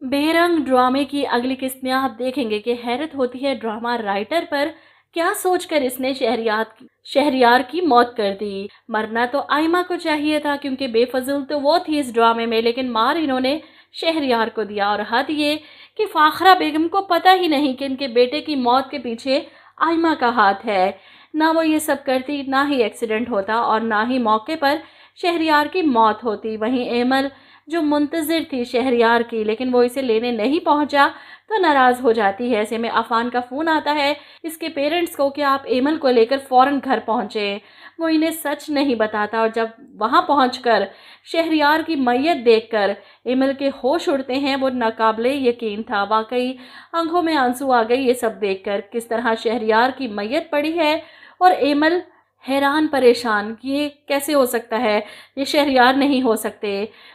बेरंग ड्रामे की अगली किस्त में आप देखेंगे कि हैरत होती है ड्रामा राइटर पर, क्या सोचकर इसने शहरयार की मौत कर दी। मरना तो आइमा को चाहिए था क्योंकि बेफजूल तो वो थी इस ड्रामे में, लेकिन मार इन्होंने शहरयार को दिया। और हद ये कि फाखरा बेगम को पता ही नहीं कि इनके बेटे की मौत के पीछे आइमा का हाथ है। ना वो ये सब करती, ना ही एक्सीडेंट होता और ना ही मौके पर शहरयार की मौत होती। वहीं एमल जो मुंतज़िर थी शहरयार की, लेकिन वो इसे लेने नहीं पहुंचा तो नाराज़ हो जाती है। ऐसे में अफान का फ़ोन आता है इसके पेरेंट्स को कि आप एमल को लेकर फ़ौरन घर पहुँचे। वो इन्हें सच नहीं बताता और जब वहाँ पहुंचकर शहरयार की मैयत देखकर एमल के होश उड़ते हैं, वो नाकाबिले यकीन था। वाकई आंखों में आंसू आ गए ये सब देखकर, किस तरह शहरयार की मैयत पड़ी है और एमल हैरान परेशान कि ये कैसे हो सकता है, ये शहरयार नहीं हो सकते।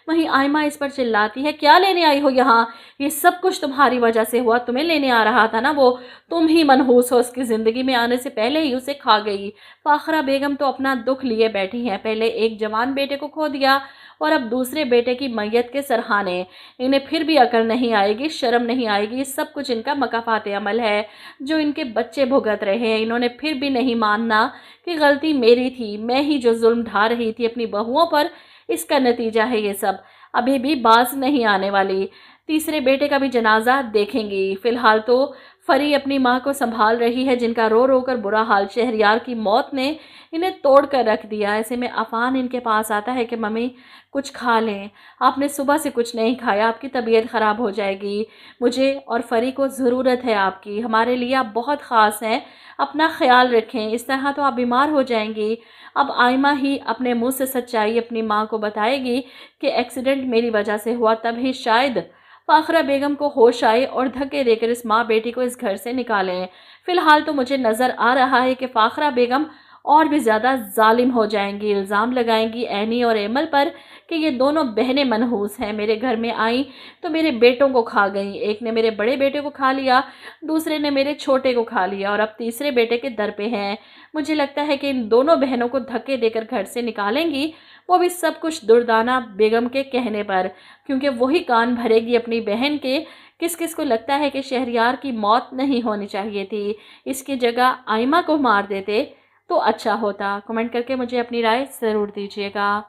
वहीं आइमा इस पर चिल्लाती है, क्या लेने आई हो यहाँ, ये सब कुछ तुम्हारी वजह से हुआ, तुम्हें लेने आ रहा था ना वो, तुम ही मनहूस हो, उसकी ज़िंदगी में आने से पहले ही उसे खा गई। फाखरा बेगम तो अपना दुख लिए बैठी हैं, पहले एक जवान बेटे को खो दिया और अब दूसरे बेटे की मैयत के सरहाने। इन्हें फिर भी अकल नहीं आएगी, शर्म नहीं आएगी, सब कुछ इनका मकाफात अमल है जो इनके बच्चे भुगत रहे हैं। इन्होंने फिर भी नहीं मानना कि गलती मेरी थी, मैं ही जो जुल्म ढा रही थी अपनी बहुओं पर, इसका नतीजा है ये सब। अभी भी बाज नहीं आने वाली। तीसरे बेटे का भी जनाजा देखेंगी। फिलहाल तो फरी अपनी माँ को संभाल रही है जिनका रो रो कर बुरा हाल शहरयार की मौत ने इन्हें तोड़ कर रख दिया। ऐसे में अफान इनके पास आता है कि मम्मी कुछ खा लें, आपने सुबह से कुछ नहीं खाया, आपकी तबीयत ख़राब हो जाएगी, मुझे और फरी को ज़रूरत है आपकी, हमारे लिए आप बहुत ख़ास हैं, अपना ख्याल रखें, इस तरह तो आप बीमार हो जाएंगी। अब आइमा ही अपने मुंह से सच्चाई अपनी माँ को बताएगी कि एक्सीडेंट मेरी वजह से हुआ, तभी शायद फाखरा बेगम को होश आए और धक्के देकर इस माँ बेटी को इस घर से निकालें। फिलहाल तो मुझे नज़र आ रहा है कि फाखरा बेगम और भी ज़्यादा जालिम हो जाएंगी, इल्ज़ाम लगाएंगी एनी और एमल पर कि ये दोनों बहनें मनहूस हैं, मेरे घर में आई तो मेरे बेटों को खा गईं, एक ने मेरे बड़े बेटे को खा लिया, दूसरे ने मेरे छोटे को खा लिया और अब तीसरे बेटे के दर पे हैं। मुझे लगता है कि इन दोनों बहनों को धक्के देकर घर से निकालेंगी, वो भी सब कुछ दुर्दाना बेगम के कहने पर, क्योंकि वही कान भरेगी अपनी बहन के। किस किस को लगता है कि शहरयार की मौत नहीं होनी चाहिए थी, इसकी जगह आइमा को मार देते तो अच्छा होता। कमेंट करके मुझे अपनी राय ज़रूर दीजिएगा।